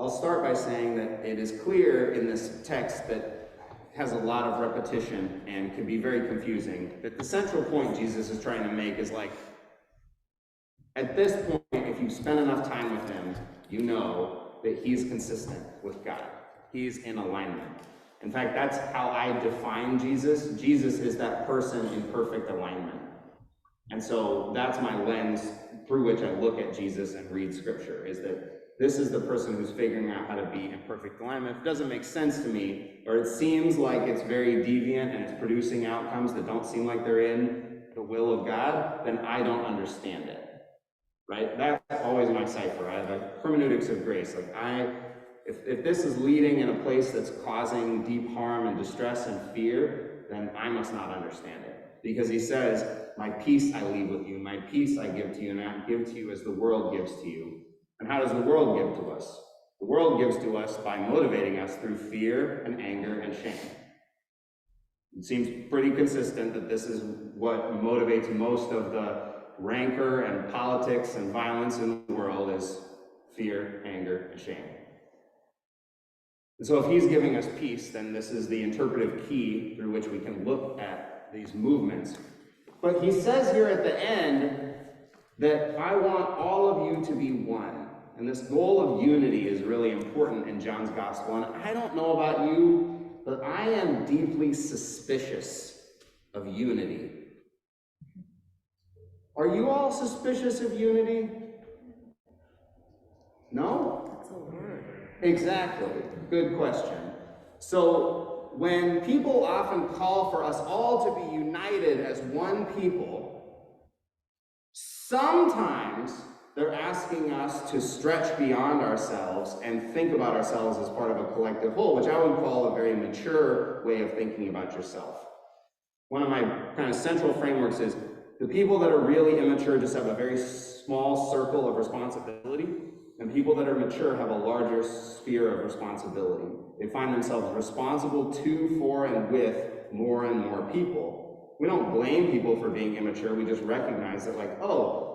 I'll start by saying that it is clear in this text that has a lot of repetition and can be very confusing, that the central point Jesus is trying to make is like, at this point, if you spend enough time with him, you know that he's consistent with God. He's in alignment. In fact, that's how I define Jesus. Jesus is that person in perfect alignment. And so that's my lens through which I look at Jesus and read scripture, is that this is the person who's figuring out how to be in perfect alignment. If it doesn't make sense to me, or it seems like it's very deviant and it's producing outcomes that don't seem like they're in the will of God, then I don't understand it, right? That's always my cipher. I have a hermeneutics of grace. Like if this is leading in a place that's causing deep harm and distress and fear, then I must not understand it. Because he says, my peace I leave with you, my peace I give to you, and I give to you as the world gives to you. And how does the world give to us? The world gives to us by motivating us through fear and anger and shame. It seems pretty consistent that this is what motivates most of the rancor and politics and violence in the world is fear, anger, and shame. And so if he's giving us peace, then this is the interpretive key through which we can look at these movements. But he says here at the end that I want all of you to be one. And this goal of unity is really important in John's gospel. And I don't know about you, but I am deeply suspicious of unity. Are you all suspicious of unity? No? That's a word. Exactly. Good question. So when people often call for us all to be united as one people, sometimes they're asking us to stretch beyond ourselves and think about ourselves as part of a collective whole, which I would call a very mature way of thinking about yourself. One of my kind of central frameworks is the people that are really immature just have a very small circle of responsibility, and people that are mature have a larger sphere of responsibility. They find themselves responsible to, for, and with more and more people. We don't blame people for being immature, we just recognize that like, oh,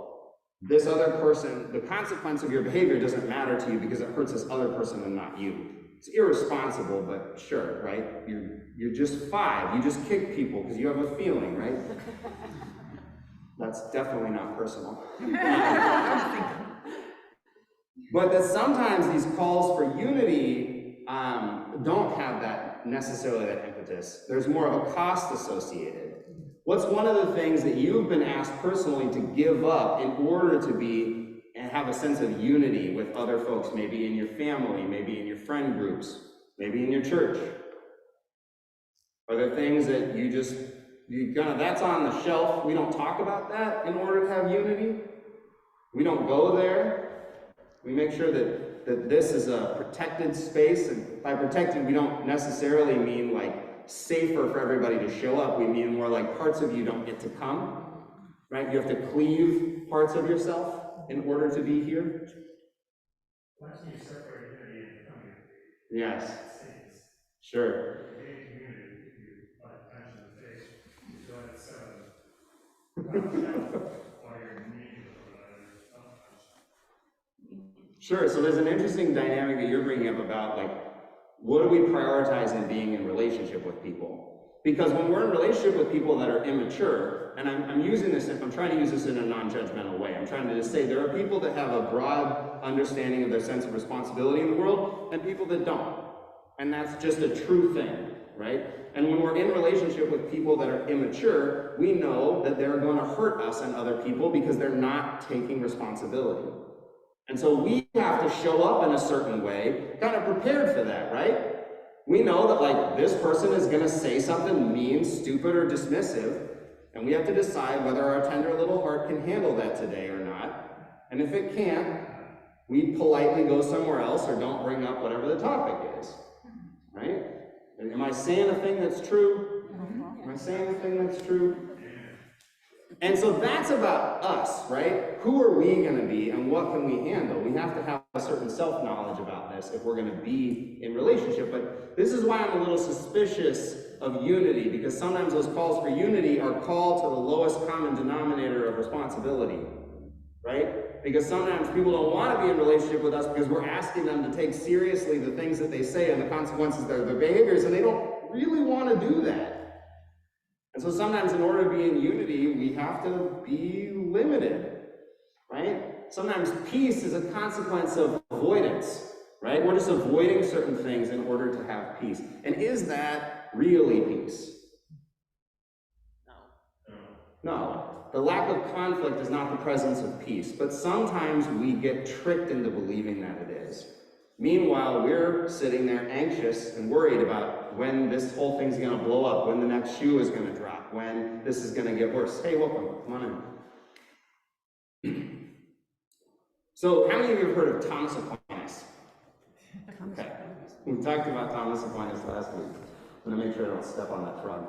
this other person, the consequence of your behavior doesn't matter to you because it hurts this other person and not you. It's irresponsible, but sure, right? You're just 5. You just kick people because you have a feeling, right? That's definitely not personal. But that sometimes these calls for unity don't have that necessarily that impetus. There's more of a cost associated. What's one of the things that you've been asked personally to give up in order to be and have a sense of unity with other folks, maybe in your family, maybe in your friend groups, maybe in your church? Are there things that that's on the shelf, we don't talk about that in order to have unity? We don't go there. We make sure that this is a protected space, and by protected we don't necessarily mean like safer for everybody to show up. We mean more like parts of you don't get to come, right? You have to cleave parts of yourself in order to be here. Once you separate unity and community, yes, sure. Community, you like punch in the face, you still have 7. While you're meeting with others. Sure, so there's an interesting dynamic that you're bringing up about like, what do we prioritize in being in relationship with people? Because when we're in relationship with people that are immature, and I'm trying to use this in a non-judgmental way. I'm trying to just say there are people that have a broad understanding of their sense of responsibility in the world, and people that don't. And that's just a true thing, right? And when we're in relationship with people that are immature, we know that they're going to hurt us and other people because they're not taking responsibility. And so we have to show up in a certain way, kind of prepared for that, right? We know that like this person is going to say something mean, stupid, or dismissive, and we have to decide whether our tender little heart can handle that today or not. And if it can't, we politely go somewhere else or don't bring up whatever the topic is, right? Am I saying a thing that's true? Am I saying a thing that's true? And so that's about us, right? Who are we going to be and what can we handle? We have to have a certain self-knowledge about this if we're going to be in relationship. But this is why I'm a little suspicious of unity, because sometimes those calls for unity are called to the lowest common denominator of responsibility, right? Because sometimes people don't want to be in relationship with us because we're asking them to take seriously the things that they say and the consequences of their behaviors, and they don't really want to do that. And so sometimes in order to be in unity, we have to be limited, right? Sometimes peace is a consequence of avoidance, right? We're just avoiding certain things in order to have peace. And is that really peace? No. The lack of conflict is not the presence of peace, but sometimes we get tricked into believing that it is. Meanwhile, we're sitting there anxious and worried about when this whole thing's going to blow up, when the next shoe is going to drop, when this is going to get worse. Hey, welcome. Come on in. So, how many of you have heard of Thomas Aquinas? Okay. We talked about Thomas Aquinas last week. I'm going to make sure I don't step on that frog.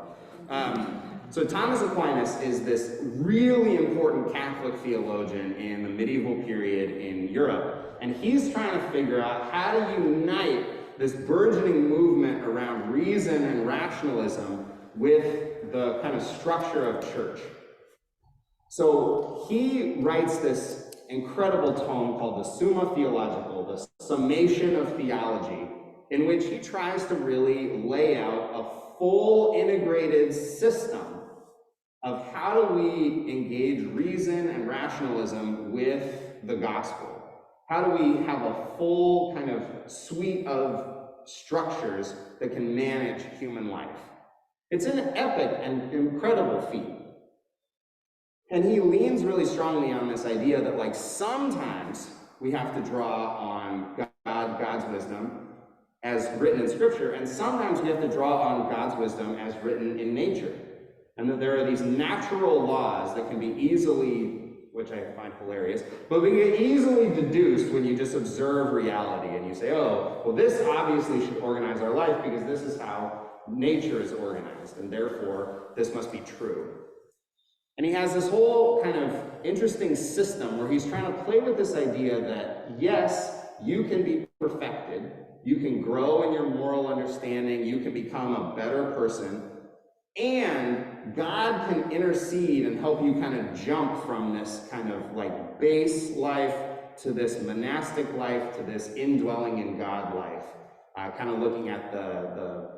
So Thomas Aquinas is this really important Catholic theologian in the medieval period in Europe, and he's trying to figure out how to unite this burgeoning movement around reason and rationalism with the kind of structure of church. So he writes this incredible tome called the Summa Theologica, the summation of theology, in which he tries to really lay out a full integrated system of how do we engage reason and rationalism with the gospel. How do we have a full kind of suite of structures that can manage human life? It's an epic and incredible feat. And he leans really strongly on this idea that, like, sometimes we have to draw on God's wisdom as written in Scripture, and sometimes we have to draw on God's wisdom as written in nature. And that there are these natural laws that can be easily, which I find hilarious, but we get easily deduced when you just observe reality and you say, oh, well, this obviously should organize our life because this is how nature is organized, and therefore this must be true. And he has this whole kind of interesting system where he's trying to play with this idea that, yes, you can be perfected, you can grow in your moral understanding, you can become a better person, and God can intercede and help you kind of jump from this kind of like base life to this monastic life to this indwelling in God life, kind of looking at the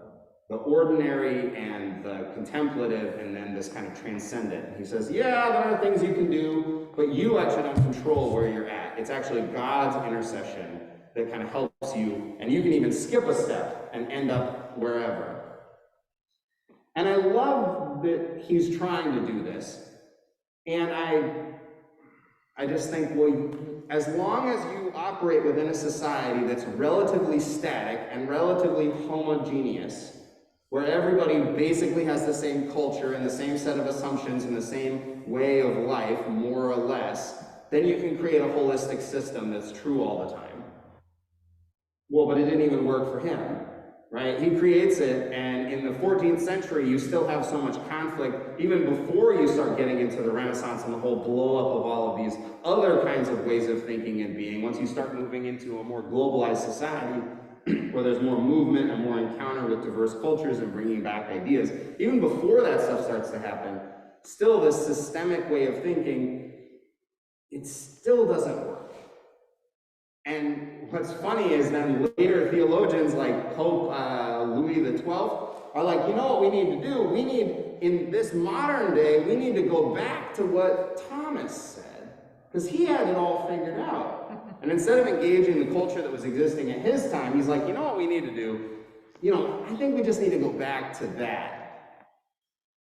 ordinary and the contemplative and then this kind of transcendent. He says, yeah, there are things you can do, but you actually don't control where you're at. It's actually God's intercession that kind of helps you, and you can even skip a step and end up wherever. And I love that he's trying to do this. And I just think, well, as long as you operate within a society that's relatively static and relatively homogeneous, where everybody basically has the same culture and the same set of assumptions and the same way of life, more or less, then you can create a holistic system that's true all the time. Well, but it didn't even work for him, right? He creates it, and in the 14th century, you still have so much conflict, even before you start getting into the Renaissance and the whole blow-up of all of these other kinds of ways of thinking and being. Once you start moving into a more globalized society, where there's more movement and more encounter with diverse cultures and bringing back ideas, even before that stuff starts to happen, still this systemic way of thinking, it still doesn't work. And what's funny is then later theologians like Pope Louis XII are like, you know what we need to do? We need, in this modern day, we need to go back to what Thomas said, because he had it all figured out. And instead of engaging the culture that was existing at his time, he's like, you know what we need to do? I think we just need to go back to that.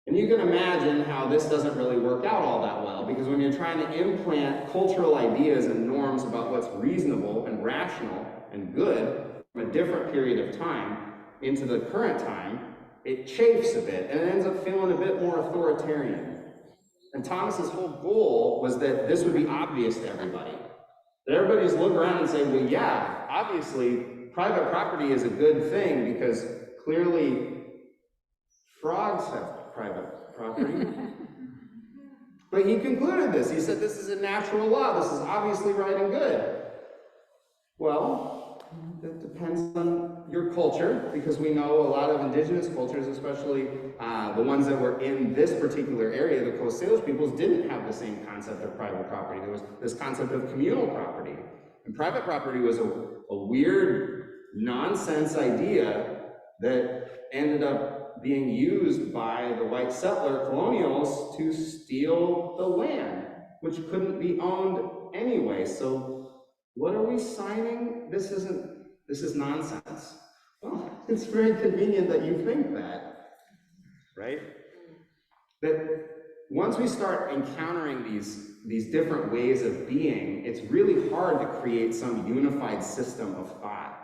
And you can imagine how this doesn't really work out all that well, because when you're trying to implant cultural ideas and norms about what's reasonable and rational and good from a different period of time into the current time, it chafes a bit, and it ends up feeling a bit more authoritarian. And Thomas's whole goal was that this would be obvious to everybody. That everybody just look around and say, well, yeah, obviously, private property is a good thing, because clearly frogs have private property. But he concluded this. He said, this is a natural law. This is obviously right and good. Well, It depends on your culture, because we know a lot of indigenous cultures, especially the ones that were in this particular area, the Coast Salish peoples, didn't have the same concept of private property. There was this concept of communal property. And private property was a weird, nonsense idea that ended up being used by the white settler colonials to steal the land, which couldn't be owned anyway. So what are we signing? This is nonsense. Well, it's very convenient that you think that, right? That once we start encountering these different ways of being, it's really hard to create some unified system of thought.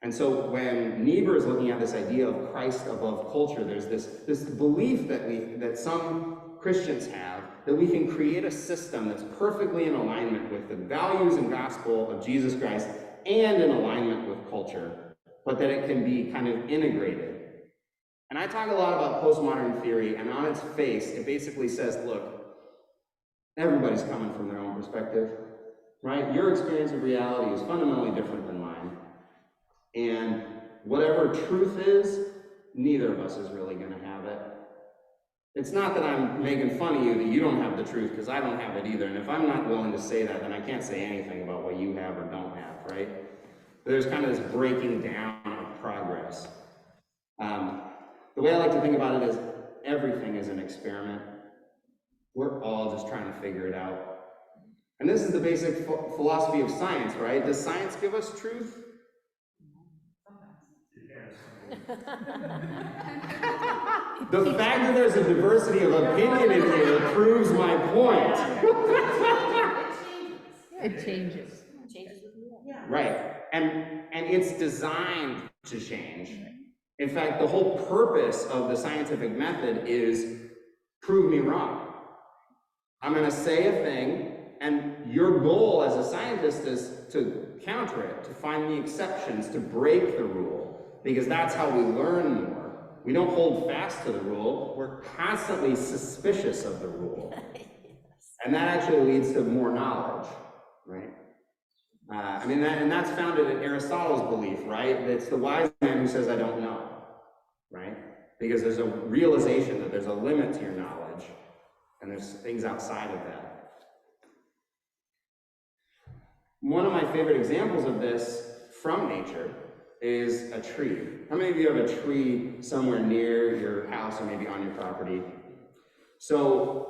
And so when Niebuhr is looking at this idea of Christ above culture, there's this belief that some Christians have, that we can create a system that's perfectly in alignment with the values and gospel of Jesus Christ and in alignment with culture, but that it can be kind of integrated. And I talk a lot about postmodern theory, and on its face, it basically says, look, everybody's coming from their own perspective, right? Your experience of reality is fundamentally different than mine. And whatever truth is, neither of us is really going to have it. It's not that I'm making fun of you that you don't have the truth, because I don't have it either. And if I'm not willing to say that, then I can't say anything about what you have or don't have, right? But there's kind of this breaking down of progress. The way I like to think about it is everything is an experiment. We're all just trying to figure it out. And this is the basic philosophy of science, right? Does science give us truth? The fact that there's a diversity of opinion in here proves my point. It changes. Right. And it's designed to change. In fact, the whole purpose of the scientific method is prove me wrong. I'm going to say a thing, and your goal as a scientist is to counter it, to find the exceptions, to break the rule, because that's how we learn more. We don't hold fast to the rule. We're constantly suspicious of the rule. And that actually leads to more knowledge, right? And that's founded in Aristotle's belief, right? It's the wise man who says, I don't know, right? Because there's a realization that there's a limit to your knowledge, and there's things outside of that. One of my favorite examples of this from nature is a tree. How many of you have a tree somewhere near your house or maybe on your property? So,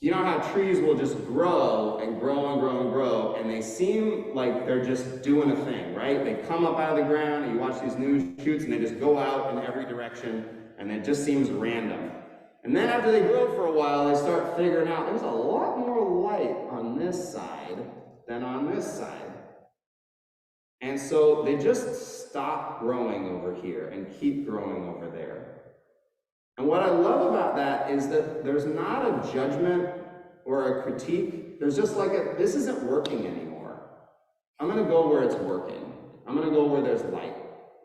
you know how trees will just grow and grow and grow and grow, and they seem like they're just doing a thing, right? They come up out of the ground, and you watch these new shoots, and they just go out in every direction, and it just seems random. And then after they grow for a while, they start figuring out there's a lot more light on this side than on this side. And so they just stop growing over here and keep growing over there. And what I love about that is that there's not a judgment or a critique. There's just like this isn't working anymore. I'm going to go where it's working. I'm going to go where there's light.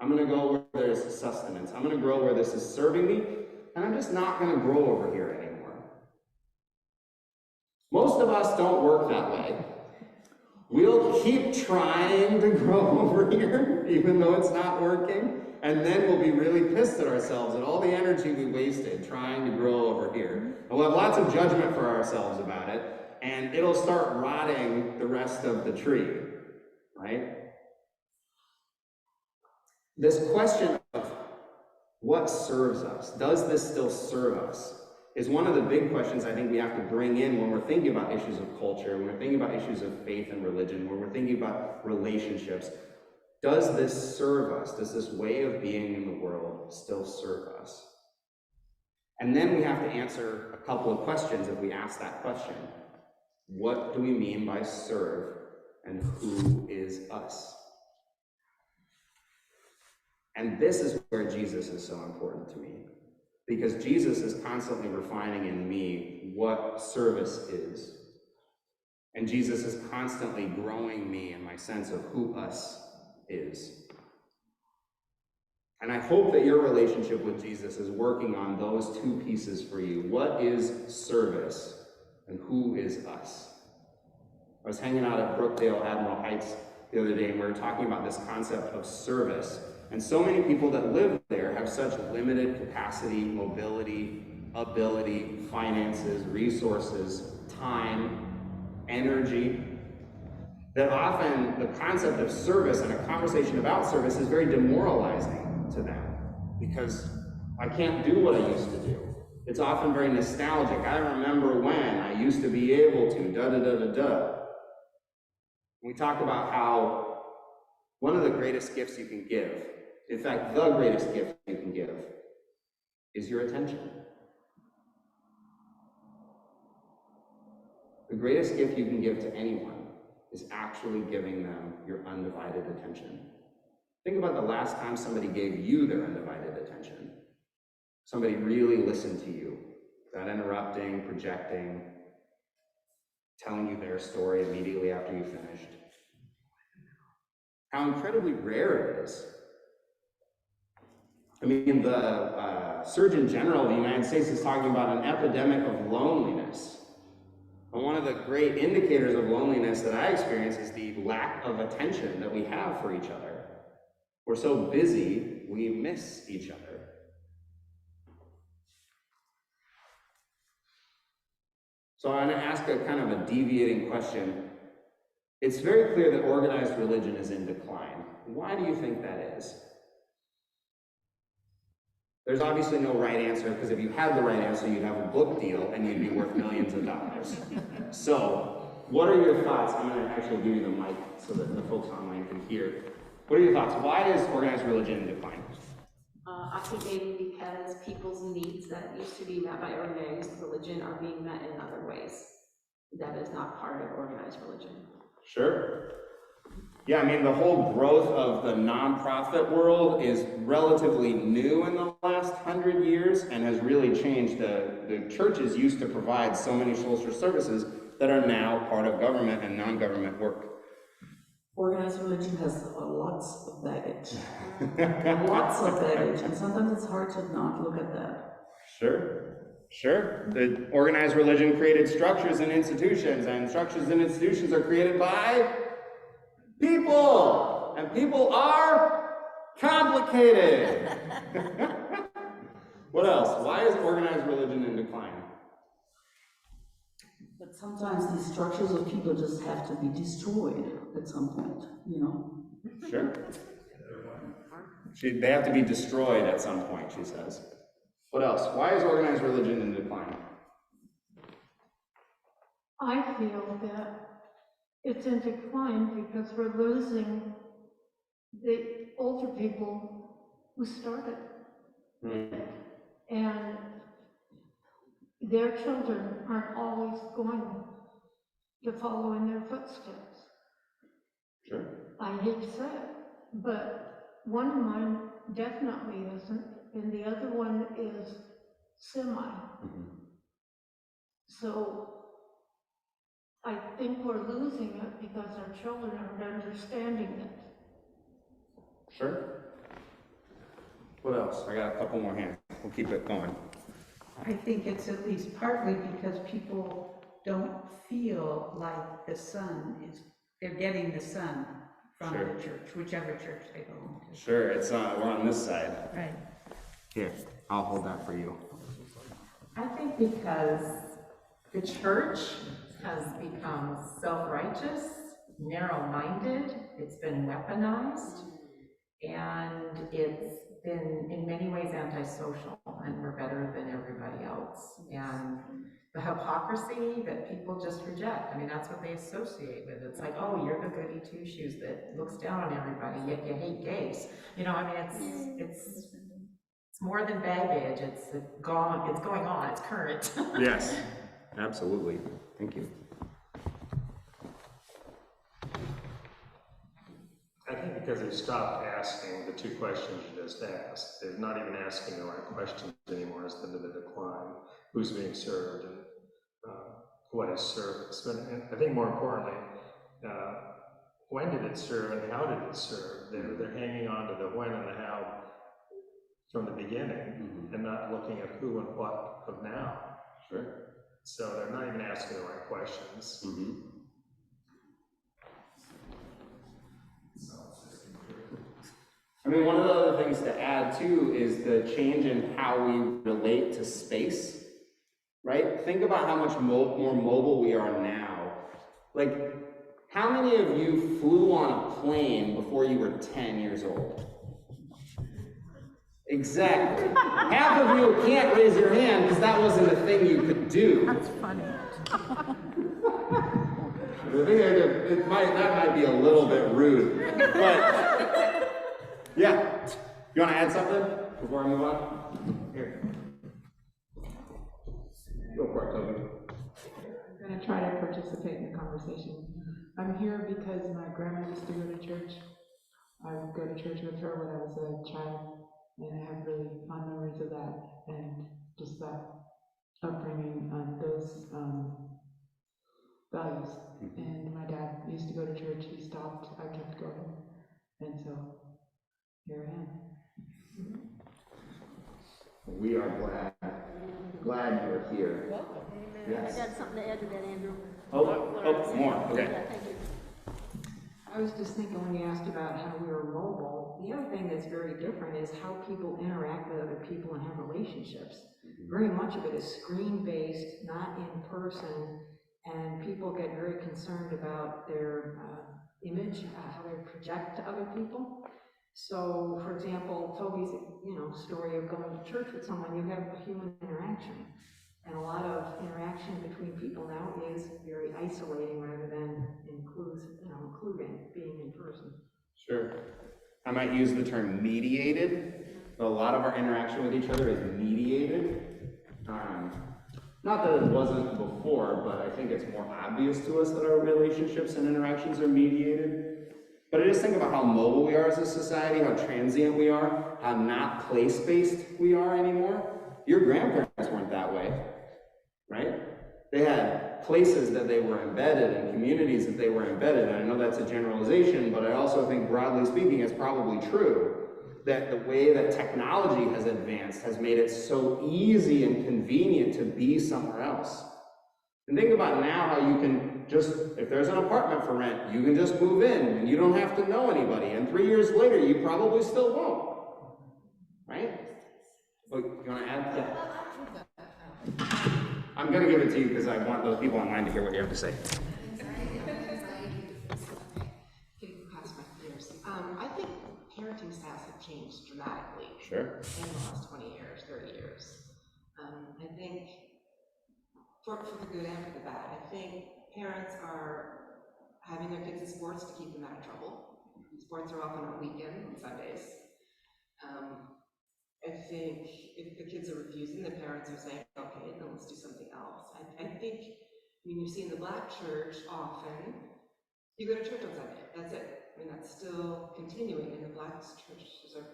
I'm going to go where there's sustenance. I'm going to grow where this is serving me. And I'm just not going to grow over here anymore. Most of us don't work that way. We'll keep trying to grow over here, even though it's not working. And then we'll be really pissed at ourselves at all the energy we wasted trying to grow over here. And we'll have lots of judgment for ourselves about it, and it'll start rotting the rest of the tree, right? This question of what serves us, does this still serve us, is one of the big questions I think we have to bring in when we're thinking about issues of culture, when we're thinking about issues of faith and religion, when we're thinking about relationships. Does this serve us? Does this way of being in the world still serve us? And then we have to answer a couple of questions if we ask that question. What do we mean by serve, and who is us? And this is where Jesus is so important to me, because Jesus is constantly refining in me what service is. And Jesus is constantly growing me in my sense of who us is. And I hope that your relationship with Jesus is working on those two pieces for you. What is service, and who is us? I was hanging out at Brookdale Admiral Heights the other day, and we were talking about this concept of service. And so many people that live there have such limited capacity, mobility, ability, finances, resources, time, energy, that often the concept of service and a conversation about service is very demoralizing to them because I can't do what I used to do. It's often very nostalgic. I remember when I used to be able to, da-da-da-da-da. We talk about how one of the greatest gifts you can give, in fact, the greatest gift you can give, is your attention. The greatest gift you can give to anyone is actually giving them your undivided attention. Think about the last time somebody gave you their undivided attention. Somebody really listened to you, without interrupting, projecting, telling you their story immediately after you finished. How incredibly rare it is. I mean, the Surgeon General of the United States is talking about an epidemic of loneliness. And one of the great indicators of loneliness that I experience is the lack of attention that we have for each other. We're so busy, we miss each other. So I'm going to ask a kind of a deviating question. It's very clear that organized religion is in decline. Why do you think that is? There's obviously no right answer, because if you had the right answer, you'd have a book deal and you'd be worth millions of dollars. So, what are your thoughts? I'm going to actually give you the mic so that the folks online can hear. What are your thoughts? Why is organized religion in decline? I think maybe because people's needs that used to be met by organized religion are being met in other ways. That is not part of organized religion. Sure. Yeah, I mean, the whole growth of the nonprofit world is relatively new in the last 100 years and has really changed. The churches used to provide so many social services that are now part of government and non-government work. Organized religion has lots of baggage. Lots of baggage, and sometimes it's hard to not look at that. Sure. The organized religion created structures and institutions are created by people, and people are complicated. What else? Why is organized religion in decline? But sometimes these structures of people just have to be destroyed at some point, you know? Sure. They have to be destroyed at some point, she says. What else? Why is organized religion in decline? I feel that it's in decline because we're losing the older people who started. And their children aren't always going to follow in their footsteps. Sure. I hate to say it, but one of mine definitely isn't, and the other one is semi. So I think we're losing it because our children aren't understanding it. Sure. What else? I got a couple more hands. We'll keep it going. I think it's at least partly because people don't feel like they're getting the sun from Sure. the church, whichever church they belong to. Sure, it's we're on this side. Right. Here, I'll hold that for you. I think because the church has become self-righteous, narrow-minded, it's been weaponized, and it's been in many ways antisocial, and we're better than everybody else. And the hypocrisy that people just reject, I mean, that's what they associate with. It's like, oh, you're the goody two-shoes that looks down on everybody, yet you hate gays. You know, I mean, it's more than baggage, it's going on, it's current. Yes, absolutely. Thank you. I think because they stopped asking the two questions you just asked. They're not even asking the right questions anymore as to the decline. Who's being served and what is service? But I think more importantly, when did it serve and how did it serve? They're hanging on to the when and the how from the beginning and not looking at who and what of now. Sure. So they're not even asking the right questions. I mean, one of the other things to add too is the change in how we relate to space, right? Think about how much more mobile we are now. Like, how many of you flew on a plane before you were 10 years old? Exactly. Half of you can't raise your hand because that wasn't a thing you could do. That's funny. I think that might be a little bit rude, but yeah. You want to add something before I move on? Here. Go for it, Toby. I'm going to try to participate in the conversation. I'm here because my grandma used to go to church. I would go to church with her when I was a child, and I have really fond memories of that, and just that upbringing on those values. And my dad used to go to church. He stopped. I kept going, and so here I am. We are glad you're here. Yes. I got something to add to that, Andrew. Oh, more. Okay. Yeah, thank you. I was just thinking when you asked about how we were mobile, the other thing that's very different is how people interact with other people and have relationships. Very much of it is screen-based, not in person, and people get very concerned about their image, how they project to other people. So, for example, Toby's, story of going to church with someone, you have a human interaction. And a lot of interaction between people now is very isolating rather than including being in person. Sure. I might use the term mediated, but a lot of our interaction with each other is mediated. Not that it wasn't before, but I think it's more obvious to us that our relationships and interactions are mediated. But I just think about how mobile we are as a society, how transient we are, how not place-based we are anymore. Your grandparents weren't that way, right? They had places that they were embedded and communities that they were embedded. And I know that's a generalization, but I also think broadly speaking it's probably true that the way that technology has advanced has made it so easy and convenient to be somewhere else. And think about now how you can just, if there's an apartment for rent, you can just move in and you don't have to know anybody. And 3 years later, you probably still won't, right? Oh, you want to add that? I'm going to give it to you because I want those people online to hear what you have to say. I think parenting styles have changed dramatically. Sure. In the last 20 years, 30 years. I think, for the good and for the bad, I think parents are having their kids in sports to keep them out of trouble. Sports are often on weekends and Sundays. I think if the kids are refusing, the parents are saying, okay, then let's do something else. I think, you see in the Black church often, you go to church on Sunday, that's it. That's still continuing, and the Black churches are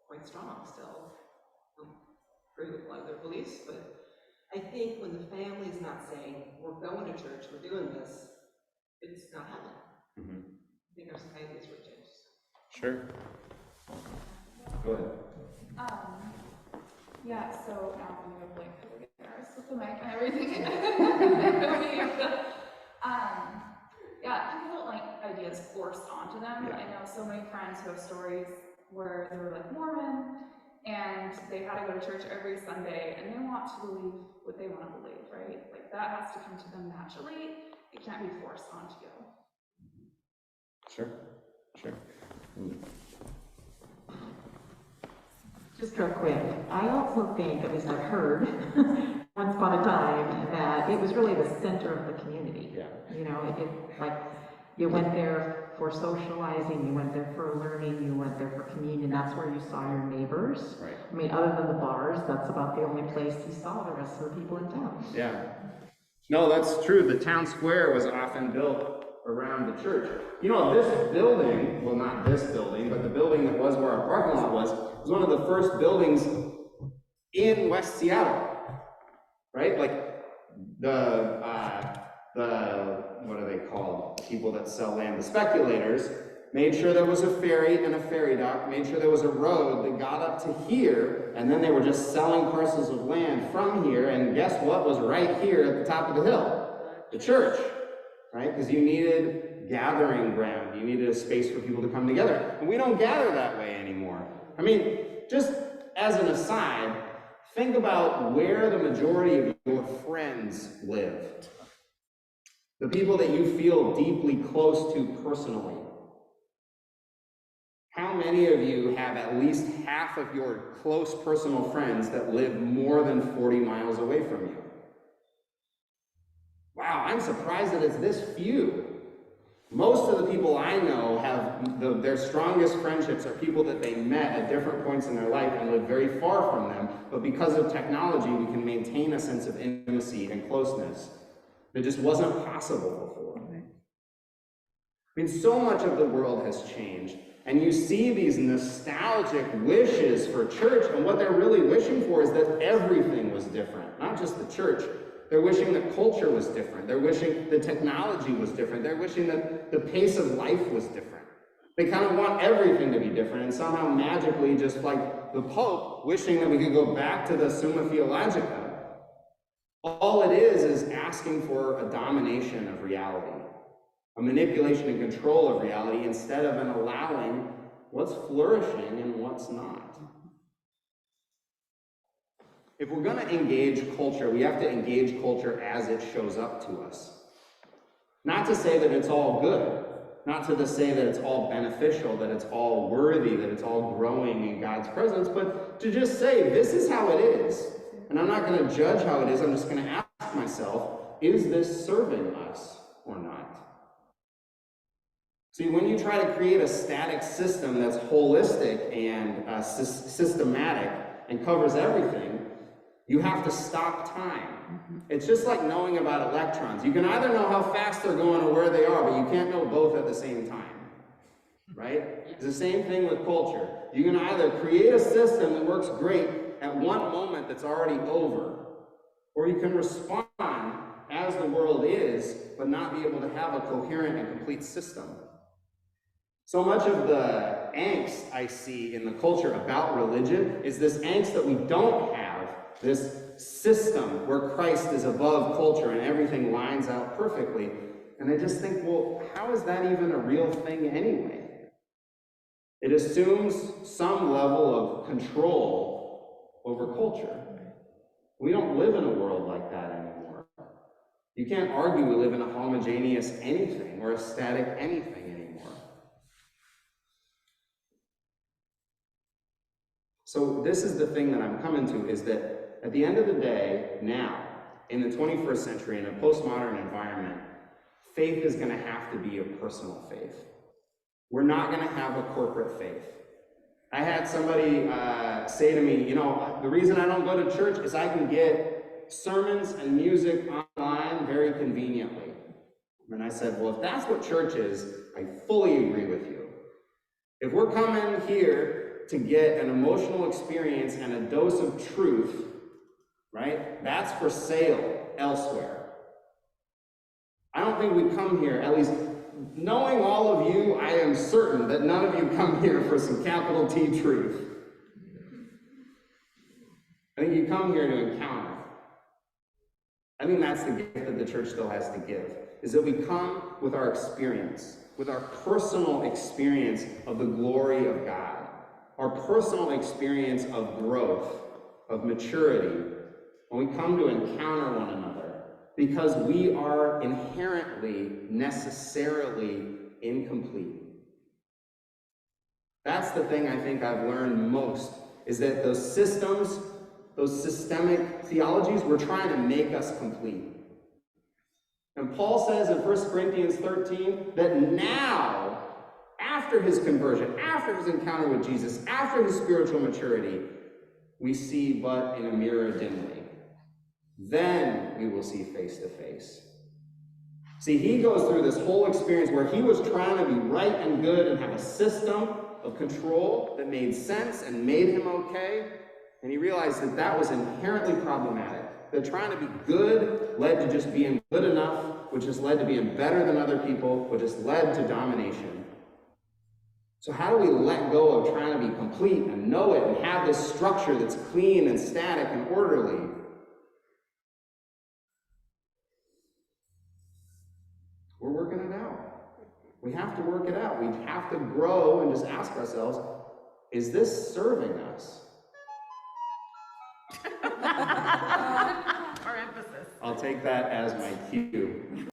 quite strong still. I don't agree with a lot of their beliefs, but I think when the family's not saying, we're going to church, we're doing this, it's not happening. I think our society has really changed. Sure. Go ahead. Yeah, so now I'm gonna blink because I get embarrassed with the mic and everything. Yeah, people don't like ideas forced onto them. Yeah. I know so many friends who have stories where they were like Mormon and they had to go to church every Sunday and they want to believe what they want to believe, right? Like that has to come to them naturally. It can't be forced onto you. Sure. Just real quick, I also think, at least I've heard, once upon a time, that it was really the center of the community. Yeah. Like, you went there for socializing, you went there for learning, you went there for communion, that's where you saw your neighbors. Right. Other than the bars, that's about the only place you saw the rest of the people in town. Yeah. No, that's true. The town square was often built around the church. This building, well, not this building, but the building that was where our parking lot was one of the first buildings in West Seattle, right? Like the what are they called? People that sell land, the speculators, made sure there was a ferry and a ferry dock, made sure there was a road that got up to here, and then they were just selling parcels of land from here, and guess what was right here at the top of the hill? The church, right? Because you needed gathering ground. You needed a space for people to come together. And we don't gather that way anymore. I mean, just as an aside, think about where the majority of your friends live. The people that you feel deeply close to personally. How many of you have at least half of your close personal friends that live more than 40 miles away from you? Wow, I'm surprised that it's this few. Most of the people I know have their strongest friendships are people that they met at different points in their life and live very far from them, but because of technology, we can maintain a sense of intimacy and closeness that just wasn't possible before. I mean, so much of the world has changed, and you see these nostalgic wishes for church, and what they're really wishing for is that everything was different, not just the church. They're wishing that culture was different. They're wishing the technology was different. They're wishing that the pace of life was different. They kind of want everything to be different, and somehow magically, just like the Pope, wishing that we could go back to the Summa Theologica. All it is asking for a domination of reality, a manipulation and control of reality, instead of an allowing what's flourishing and what's not. If we're going to engage culture, we have to engage culture as it shows up to us. Not to say that it's all good, not to say that it's all beneficial, that it's all worthy, that it's all growing in God's presence, but to just say, this is how it is. And I'm not going to judge how it is, I'm just going to ask myself, is this serving us or not? See, when you try to create a static system that's holistic and systematic and covers everything, you have to stop time. It's just like knowing about electrons. You can either know how fast they're going or where they are, but you can't know both at the same time, right? It's the same thing with culture. You can either create a system that works great at one moment that's already over, or you can respond as the world is, but not be able to have a coherent and complete system. So much of the angst I see in the culture about religion is this angst that we don't have this system where Christ is above culture and everything lines out perfectly. And I just think, well, how is that even a real thing anyway? It assumes some level of control over culture. We don't live in a world like that anymore. You can't argue we live in a homogeneous anything or a static anything anymore. So this is the thing that I'm coming to, is that at the end of the day, now, in the 21st century, in a postmodern environment, faith is going to have to be a personal faith. We're not going to have a corporate faith. I had somebody say to me, the reason I don't go to church is I can get sermons and music online very conveniently. And I said, well, if that's what church is, I fully agree with you. If we're coming here to get an emotional experience and a dose of truth, right? That's for sale elsewhere. I don't think we come here, at least knowing all of you, I am certain that none of you come here for some capital T truth. I think you come here to encounter. I think that's the gift that the church still has to give, is that we come with our experience, with our personal experience of the glory of God, our personal experience of growth, of maturity, when we come to encounter one another, because we are inherently, necessarily incomplete. That's the thing I think I've learned most, is that those systems, those systemic theologies, were trying to make us complete. And Paul says in 1 Corinthians 13 that now, after his conversion, after his encounter with Jesus, after his spiritual maturity, we see but in a mirror dimly. Then we will see face to face. See, he goes through this whole experience where he was trying to be right and good and have a system of control that made sense and made him okay. And he realized that that was inherently problematic. That trying to be good led to just being good enough, which has led to being better than other people, which has led to domination. So how do we let go of trying to be complete and know it and have this structure that's clean and static and orderly? We're working it out. We have to work it out. We have to grow and just ask ourselves, is this serving us? Or emphasis. I'll take that as my cue.